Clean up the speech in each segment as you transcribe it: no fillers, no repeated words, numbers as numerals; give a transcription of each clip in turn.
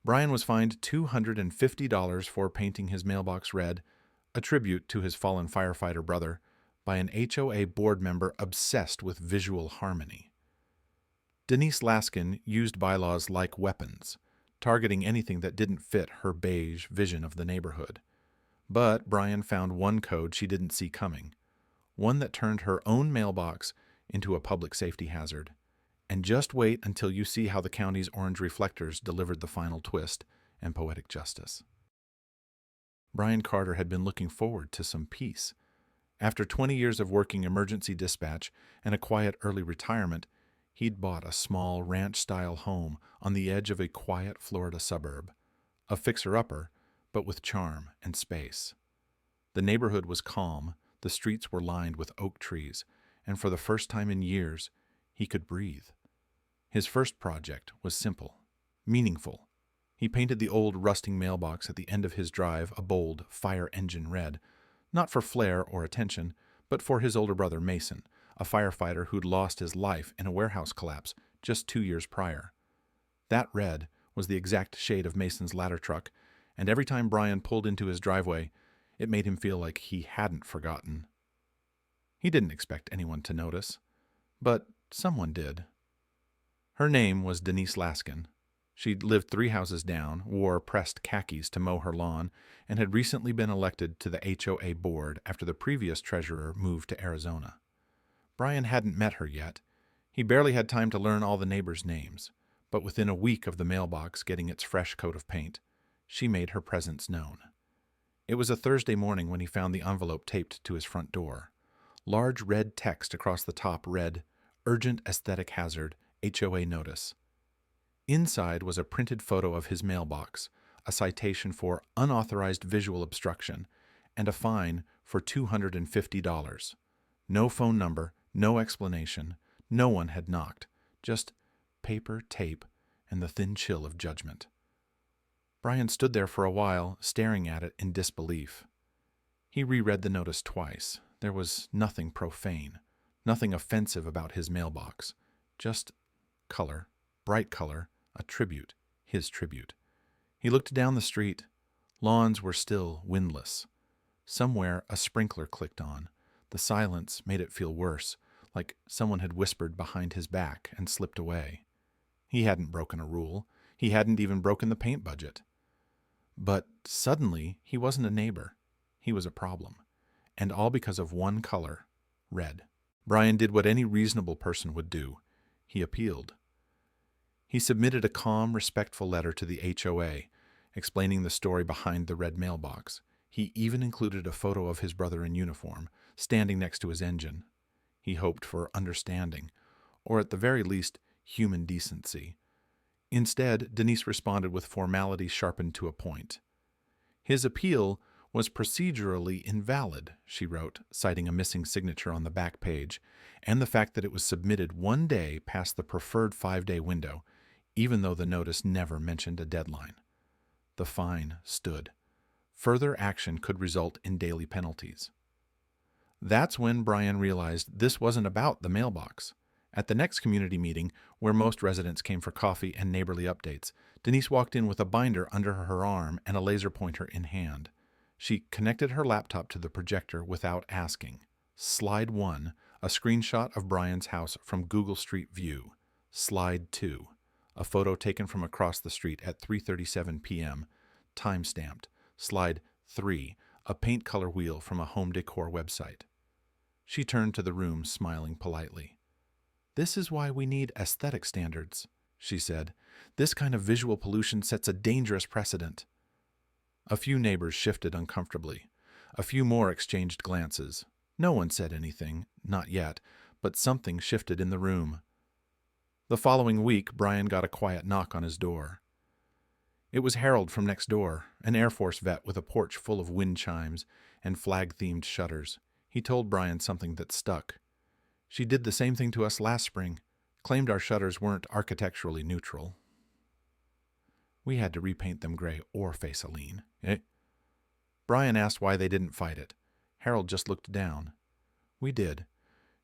Brian was fined $250 for painting his mailbox red, a tribute to his fallen firefighter brother, by an HOA board member obsessed with visual harmony. Denise Laskin used bylaws like weapons, targeting anything that didn't fit her beige vision of the neighborhood. But Brian found one code she didn't see coming, one that turned her own mailbox into a public safety hazard. And just wait until you see how the county's orange reflectors delivered the final twist and poetic justice. Brian Carter had been looking forward to some peace. After 20 years of working emergency dispatch and a quiet early retirement, he'd bought a small ranch-style home on the edge of a quiet Florida suburb, a fixer-upper, but with charm and space. The neighborhood was calm, the streets were lined with oak trees, and for the first time in years, he could breathe. His first project was simple, meaningful. He painted the old rusting mailbox at the end of his drive a bold fire engine red, not for flair or attention, but for his older brother Mason, a firefighter who'd lost his life in a warehouse collapse just 2 years prior. That red was the exact shade of Mason's ladder truck, and every time Brian pulled into his driveway, it made him feel like he hadn't forgotten. He didn't expect anyone to notice, but someone did. Her name was Denise Laskin. She'd lived 3 houses down, wore pressed khakis to mow her lawn, and had recently been elected to the HOA board after the previous treasurer moved to Arizona. Brian hadn't met her yet. He barely had time to learn all the neighbors' names, but within a week of the mailbox getting its fresh coat of paint, she made her presence known. It was a Thursday morning when he found the envelope taped to his front door. Large red text across the top read, "Urgent Aesthetic Hazard, HOA Notice." Inside was a printed photo of his mailbox, a citation for unauthorized visual obstruction, and a fine for $250. No phone number, no explanation, no one had knocked, just paper, tape, and the thin chill of judgment. Brian stood there for a while, staring at it in disbelief. He reread the notice twice. There was nothing profane, nothing offensive about his mailbox, just color, bright color, a tribute, his tribute. He looked down the street. Lawns were still windless. Somewhere a sprinkler clicked on. The silence made it feel worse, like someone had whispered behind his back and slipped away. He hadn't broken a rule. He hadn't even broken the paint budget. But suddenly, he wasn't a neighbor. He was a problem. And all because of one color, red. Brian did what any reasonable person would do. He appealed. He submitted a calm, respectful letter to the HOA, explaining the story behind the red mailbox. He even included a photo of his brother in uniform, standing next to his engine. He hoped for understanding, or at the very least, human decency. Instead, Denise responded with formality sharpened to a point. His appeal was procedurally invalid, she wrote, citing a missing signature on the back page, and the fact that it was submitted 1 day past the preferred 5-day window, even though the notice never mentioned a deadline. The fine stood. Further action could result in daily penalties. That's when Brian realized this wasn't about the mailbox. At the next community meeting, where most residents came for coffee and neighborly updates, Denise walked in with a binder under her arm and a laser pointer in hand. She connected her laptop to the projector without asking. Slide 1, a screenshot of Brian's house from Google Street View. Slide 2, a photo taken from across the street at 3:37 p.m., time-stamped. Slide 3, a paint color wheel from a home decor website. She turned to the room, smiling politely. "This is why we need aesthetic standards," she said. "This kind of visual pollution sets a dangerous precedent." A few neighbors shifted uncomfortably. A few more exchanged glances. No one said anything, not yet, but something shifted in the room. The following week, Brian got a quiet knock on his door. It was Harold from next door, an Air Force vet with a porch full of wind chimes and flag-themed shutters. He told Brian something that stuck. "She did the same thing to us last spring, claimed our shutters weren't architecturally neutral. We had to repaint them gray or face a lien." Eh? Brian asked why they didn't fight it. Harold just looked down. "We did.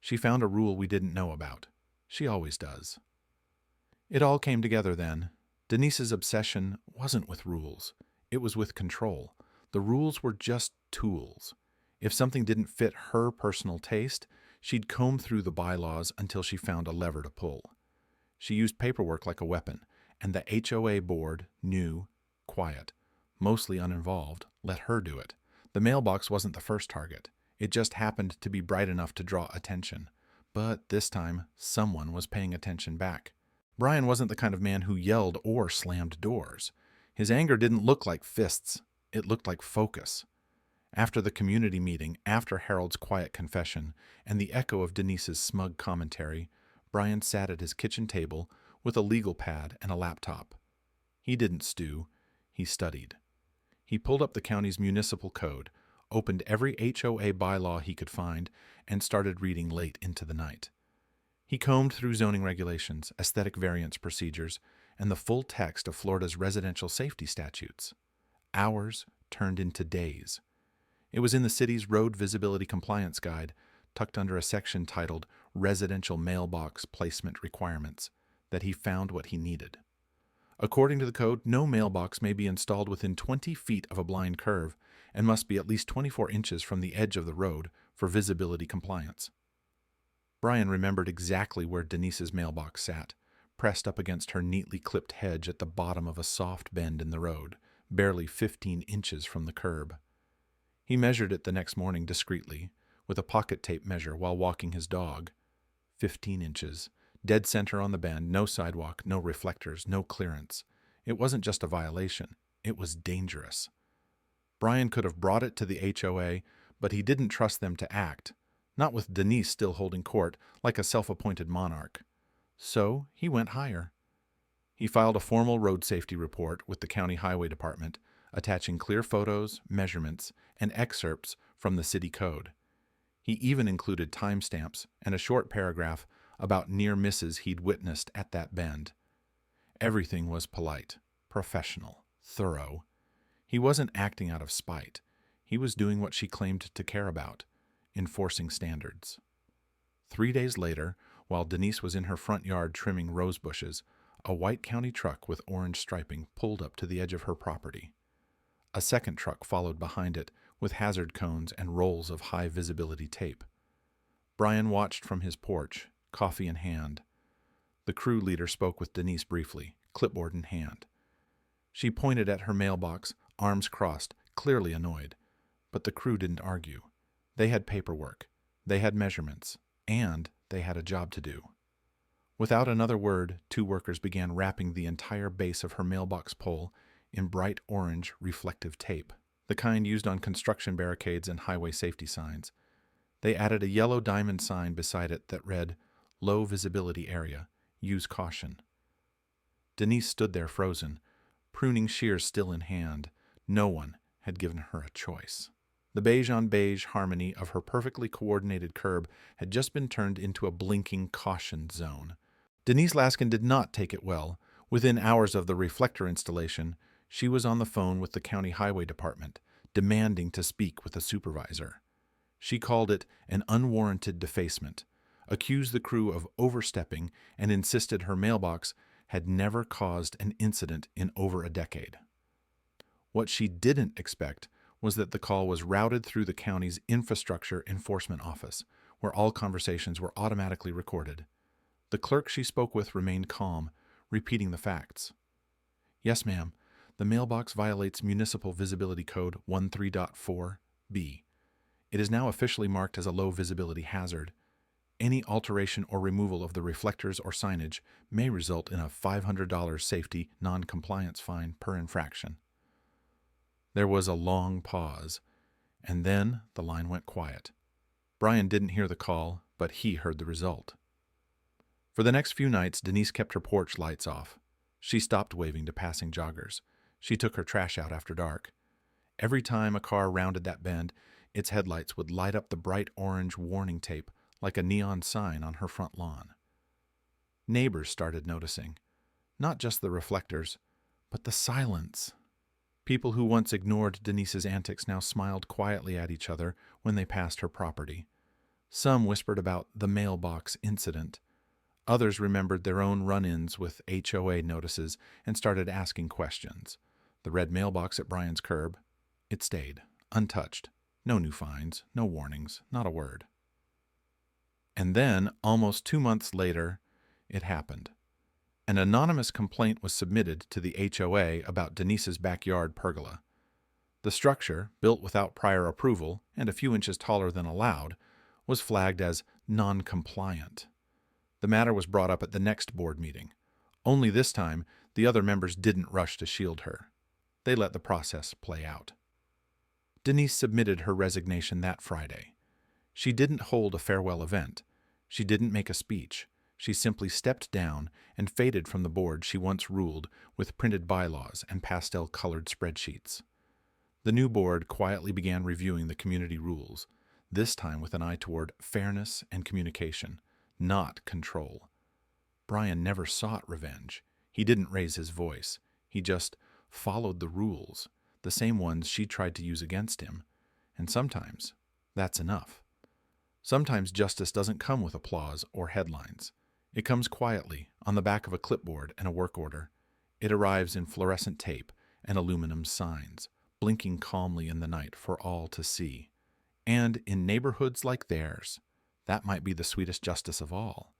She found a rule we didn't know about. She always does." It all came together then. Denise's obsession wasn't with rules. It was with control. The rules were just tools. If something didn't fit her personal taste, she'd comb through the bylaws until she found a lever to pull. She used paperwork like a weapon, and the HOA board knew, quiet, mostly uninvolved, let her do it. The mailbox wasn't the first target. It just happened to be bright enough to draw attention. But this time, someone was paying attention back. Brian wasn't the kind of man who yelled or slammed doors. His anger didn't look like fists. It looked like focus. After the community meeting, after Harold's quiet confession, and the echo of Denise's smug commentary, Brian sat at his kitchen table with a legal pad and a laptop. He didn't stew. He studied. He pulled up the county's municipal code, opened every HOA bylaw he could find, and started reading late into the night. He combed through zoning regulations, aesthetic variance procedures, and the full text of Florida's residential safety statutes. Hours turned into days. It was in the city's Road Visibility Compliance Guide, tucked under a section titled Residential Mailbox Placement Requirements, that he found what he needed. According to the code, no mailbox may be installed within 20 feet of a blind curve and must be at least 24 inches from the edge of the road for visibility compliance. Brian remembered exactly where Denise's mailbox sat, pressed up against her neatly clipped hedge at the bottom of a soft bend in the road, barely 15 inches from the curb. He measured it the next morning discreetly, with a pocket tape measure while walking his dog. 15 inches, dead center on the bend, no sidewalk, no reflectors, no clearance. It wasn't just a violation, it was dangerous. Brian could have brought it to the HOA, but he didn't trust them to act, not with Denise still holding court like a self-appointed monarch. So he went higher. He filed a formal road safety report with the county highway department, attaching clear photos, measurements, and excerpts from the city code. He even included timestamps and a short paragraph about near misses he'd witnessed at that bend. Everything was polite, professional, thorough. He wasn't acting out of spite. He was doing what she claimed to care about, enforcing standards. 3 days later, while Denise was in her front yard trimming rose bushes, a white county truck with orange striping pulled up to the edge of her property. A second truck followed behind it with hazard cones and rolls of high-visibility tape. Brian watched from his porch, coffee in hand. The crew leader spoke with Denise briefly, clipboard in hand. She pointed at her mailbox, arms crossed, clearly annoyed. But the crew didn't argue. They had paperwork, they had measurements, and they had a job to do. Without another word, 2 workers began wrapping the entire base of her mailbox pole in bright orange reflective tape, the kind used on construction barricades and highway safety signs. They added a yellow diamond sign beside it that read, "Low visibility area. Use caution." Denise stood there frozen, pruning shears still in hand. No one had given her a choice. The beige-on-beige harmony of her perfectly coordinated curb had just been turned into a blinking caution zone. Denise Laskin did not take it well. Within hours of the reflector installation, she was on the phone with the county highway department, demanding to speak with a supervisor. She called it an unwarranted defacement, accused the crew of overstepping, and insisted her mailbox had never caused an incident in over a decade. What she didn't expect was that the call was routed through the county's infrastructure enforcement office, where all conversations were automatically recorded. The clerk she spoke with remained calm, repeating the facts. "Yes, ma'am. The mailbox violates Municipal Visibility Code 13.4b. It is now officially marked as a low visibility hazard. Any alteration or removal of the reflectors or signage may result in a $500 safety non-compliance fine per infraction." There was a long pause, and then the line went quiet. Brian didn't hear the call, but he heard the result. For the next few nights, Denise kept her porch lights off. She stopped waving to passing joggers. She took her trash out after dark. Every time a car rounded that bend, its headlights would light up the bright orange warning tape like a neon sign on her front lawn. Neighbors started noticing, not just the reflectors, but the silence. People who once ignored Denise's antics now smiled quietly at each other when they passed her property. Some whispered about the mailbox incident. Others remembered their own run-ins with HOA notices and started asking questions. The red mailbox at Brian's curb, it stayed, untouched. No new fines, no warnings, not a word. And then, almost 2 months later, it happened. An anonymous complaint was submitted to the HOA about Denise's backyard pergola. The structure, built without prior approval and a few inches taller than allowed, was flagged as non-compliant. The matter was brought up at the next board meeting. Only this time, the other members didn't rush to shield her. They let the process play out. Denise submitted her resignation that Friday. She didn't hold a farewell event. She didn't make a speech. She simply stepped down and faded from the board she once ruled with printed bylaws and pastel-colored spreadsheets. The new board quietly began reviewing the community rules, this time with an eye toward fairness and communication, not control. Brian never sought revenge. He didn't raise his voice. He just followed the rules, the same ones she tried to use against him. And sometimes that's enough. Sometimes justice doesn't come with applause or headlines. It comes quietly on the back of a clipboard and a work order. It arrives in fluorescent tape and aluminum signs, blinking calmly in the night for all to see. And in neighborhoods like theirs, that might be the sweetest justice of all.